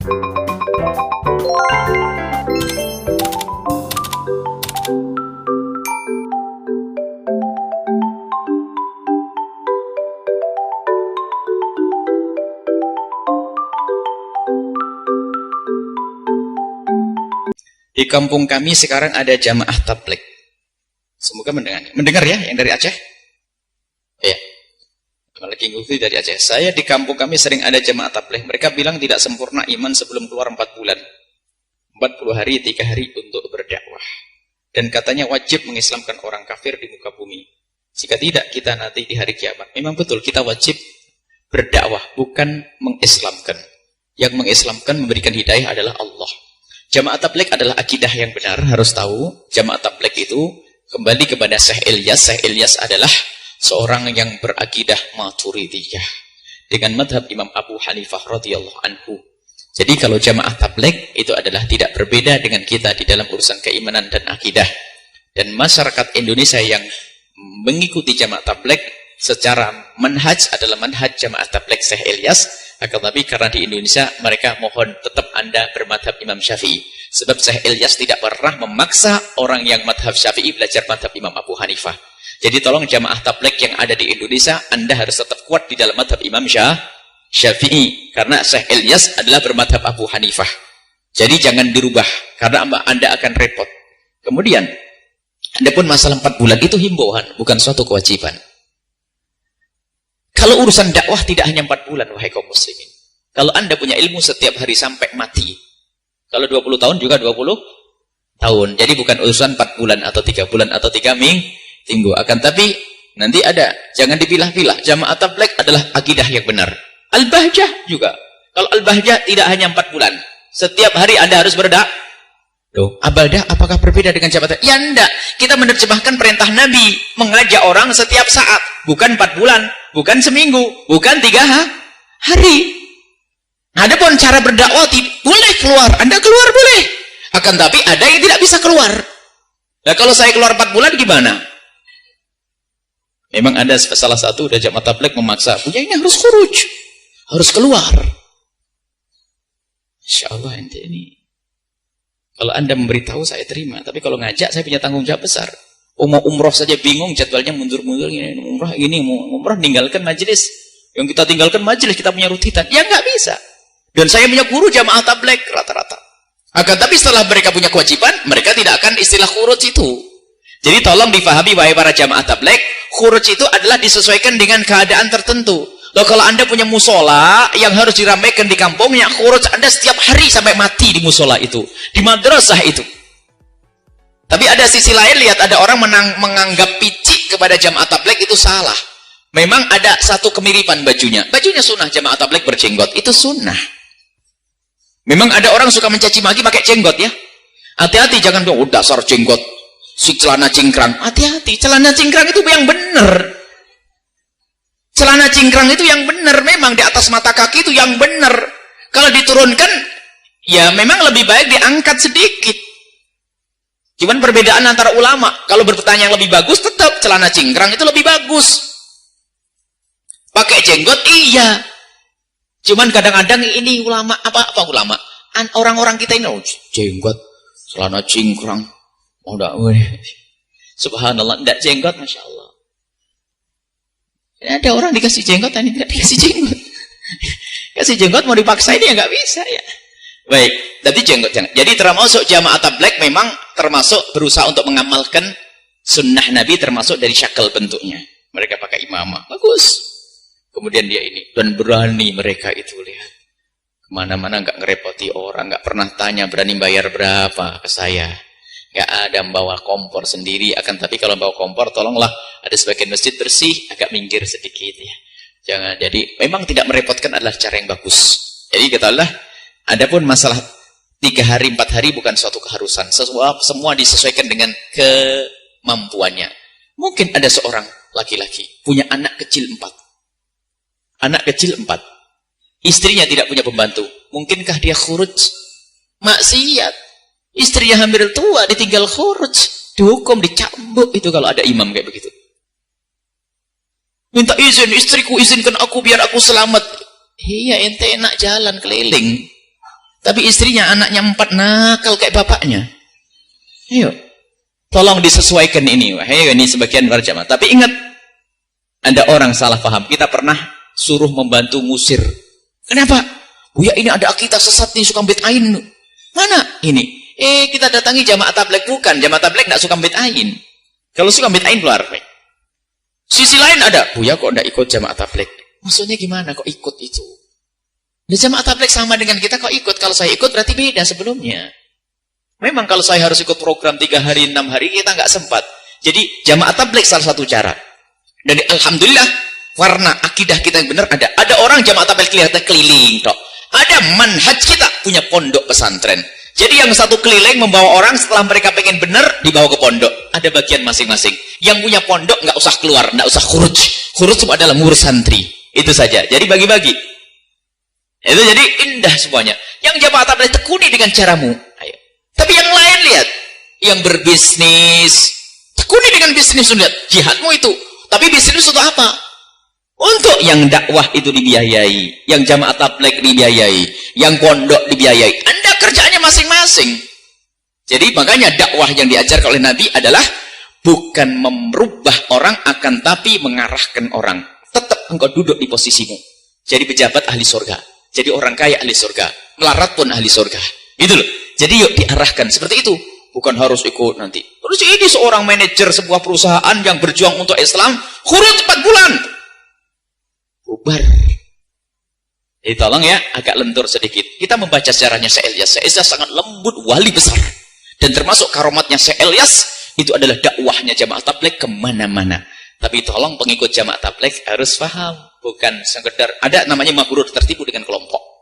Di kampung kami sekarang ada jamaah tabligh. Semoga mendengar ya, yang dari Aceh. Ya, lagi ngikuti dari Aceh. Saya di kampung kami sering ada jamaah tabligh. Mereka bilang tidak sempurna iman sebelum keluar 4 bulan, 40 hari, 3 hari untuk berdakwah. Dan katanya wajib mengislamkan orang kafir di muka bumi. Jika tidak, kita nanti di hari kiamat. Memang betul, kita wajib berdakwah, bukan mengislamkan. Yang mengislamkan, memberikan hidayah adalah Allah. Jamaah tabligh adalah akidah yang benar, harus tahu. Jamaah tabligh itu kembali kepada Syekh Ilyas. Syekh Ilyas adalah seorang yang berakidah Maturidiyah dengan madhab Imam Abu Hanifah radhiyallahu anhu. Jadi kalau jamaah tabligh itu adalah tidak berbeda dengan kita di dalam urusan keimanan dan akidah. Dan masyarakat Indonesia yang mengikuti jamaah tabligh secara manhaj adalah manhaj jamaah tabligh Syekh Ilyas. Akan tapi karena di Indonesia mereka mohon tetap Anda bermadhab Imam Syafi'i. Sebab Syekh Ilyas tidak pernah memaksa orang yang madhab Syafi'i belajar madhab Imam Abu Hanifah. Jadi tolong jamaah tabligh yang ada di Indonesia, Anda harus tetap kuat di dalam madhab Imam Syafi'i. Karena Syekh Ilyas adalah bermadhab Abu Hanifah. Jadi jangan dirubah, karena Anda akan repot. Kemudian, Anda pun masalah 4 bulan itu himbauan, bukan suatu kewajiban. Kalau urusan dakwah tidak hanya 4 bulan, wahai kaum muslimin. Kalau Anda punya ilmu setiap hari sampai mati. Kalau 20 tahun juga 20 tahun. Jadi bukan urusan 4 bulan atau 3 bulan atau 3 minggu. Akan tapi nanti ada, jangan dipilah-pilah. Jamaah tabligh adalah akidah yang benar. Al-Bahjah juga. Kalau Al-Bahjah tidak hanya 4 bulan. Setiap hari Anda harus berdakwah. Loh, Abadah apakah berbeda dengan jamaah tabligh? Ya enggak. Kita menerjemahkan perintah Nabi mengajak orang setiap saat, bukan 4 bulan, bukan seminggu, bukan 3 hari. Adapun cara berdakwah boleh keluar, Anda keluar boleh. Akan tapi ada yang tidak bisa keluar. Nah, kalau saya keluar 4 bulan gimana? Memang ada salah satu udah jamaah tabligh memaksa, punya ini harus khuruj, harus keluar. Insyaallah ente ini. Kalau Anda memberitahu saya terima, tapi kalau ngajak saya punya tanggung jawab besar. Mau umroh saja bingung, jadwalnya mundur-mundur, ini umroh tinggalkan majelis. Yang kita tinggalkan majelis, kita punya rutinan. Ya nggak bisa. Dan saya punya guru jamaah tabligh rata-rata. Akan tapi setelah mereka punya kewajiban, mereka tidak akan istilah khuruj itu. Jadi tolong difahami wahai para jamaah tabligh, khuruj itu adalah disesuaikan dengan keadaan tertentu. Loh, kalau Anda punya musola yang harus diramaikan di kampungnya, khuruj Anda setiap hari sampai mati di musola itu, di madrasah itu. Tapi ada sisi lain, lihat ada orang menganggap picik kepada jamaah tabligh itu salah. Memang ada satu kemiripan bajunya. Bajunya sunnah jamaah tabligh berjenggot, itu sunnah. Memang ada orang suka mencaci maki pakai jenggot ya. Hati-hati, jangan bilang, oh dasar jenggot, si celana cingkrang. Hati-hati, celana cingkrang itu yang benar. Celana cingkrang itu yang benar, memang di atas mata kaki itu yang benar. Kalau diturunkan, ya memang lebih baik diangkat sedikit. Cuman perbedaan antara ulama, kalau bertanya yang lebih bagus, tetap celana cingkrang itu lebih bagus. Pakai jenggot, iya. Cuman kadang-kadang ini ulama, apa ulama? Orang-orang kita ini, oh, jenggot, celana cingkrang. Oh, enggak, subhanallah, enggak jenggot, Masya Allah. Ada orang dikasih jenggot, ini tidak dikasih jenggot. Kasih jenggot mau dipaksa ini ya nggak bisa ya. Baik, jadi jenggot jangan. Jadi termasuk jamaah tabligh memang termasuk berusaha untuk mengamalkan sunnah Nabi, termasuk dari syakal bentuknya. Mereka pakai imamah, bagus. Kemudian dia ini, dan berani mereka itu lihat. Kemana-mana nggak ngerepoti orang, nggak pernah tanya berani bayar berapa ke saya. Nggak ada membawa kompor sendiri, akan tapi kalau bawa kompor tolonglah ada sebagian masjid bersih agak minggir sedikit ya. Jangan, jadi memang tidak merepotkan adalah cara yang bagus. Jadi katakanlah adapun masalah 3 hari 4 hari bukan suatu keharusan. Semua disesuaikan dengan kemampuannya. Mungkin ada seorang laki-laki punya anak kecil 4. Anak kecil 4. Istrinya tidak punya pembantu. Mungkinkah dia khuruj? Maksiat. Istrinya hampir tua, ditinggal khuruj, dihukum, dicambuk itu kalau ada imam kayak begitu. Minta izin, istriku izinkan aku biar aku selamat. Iya, ente enak jalan keliling. Tapi istrinya, anaknya 4 nakal kayak bapaknya. Ayo, tolong disesuaikan ini. Ayo, ini sebagian para jamaah. Tapi ingat, ada orang salah paham. Kita pernah suruh membantu ngusir. Kenapa? Buya, ini ada akidah sesat nih, suka bid'ain. Mana? Ini. Kita datangi jamaah tabligh. Bukan, jamaah tabligh enggak suka bid'ain. Kalau suka bid'ain keluar. Sisi lain ada. Buya kok enggak ikut jamaah tabligh? Maksudnya gimana kok ikut itu? Nah, jamaah tabligh sama dengan kita kok ikut. Kalau saya ikut berarti beda sebelumnya. Memang kalau saya harus ikut program 3 hari, 6 hari, kita nggak sempat. Jadi jamaah tabligh salah satu cara. Dan alhamdulillah, warna akidah kita yang benar ada. Ada orang jamaah tabligh kelihatan keliling, toh. Ada manhaj kita punya pondok pesantren. Jadi yang satu keliling membawa orang, setelah mereka pengen benar, dibawa ke pondok. Ada bagian masing-masing. Yang punya pondok nggak usah keluar, nggak usah khuruj. Khuruj cuma adalah ngurus santri. Itu saja. Jadi bagi-bagi. Itu jadi indah semuanya. Yang jamaah tabligh tekuni dengan caramu. Ayo. Tapi yang lain lihat, yang berbisnis, tekuni dengan bisnis, lihat jihadmu itu. Tapi bisnis untuk apa? Untuk yang dakwah itu dibiayai, yang jamaah tabligh dibiayai, yang pondok dibiayai. Anda kerjaannya masing-masing. Jadi makanya dakwah yang diajarkan oleh Nabi adalah bukan merubah orang, akan tapi mengarahkan orang. Tetap engkau duduk di posisimu. Jadi pejabat ahli surga, jadi orang kaya ahli surga, melarat pun ahli surga. Gitu loh. Jadi yuk diarahkan seperti itu. Bukan harus ikut nanti. Terus ini seorang manajer sebuah perusahaan yang berjuang untuk Islam, khuruj 4 bulan. Bubar. Jadi tolong ya, agak lentur sedikit. Kita membaca sejarahnya Syekh Ilyas. Syekh Ilyas sangat lembut, wali besar. Dan termasuk karomatnya Syekh Ilyas, itu adalah dakwahnya jamaah tabligh kemana-mana. Tapi tolong pengikut jamaah tabligh harus paham. Bukan sekedar, ada namanya mabrur, tertipu dengan kelompok.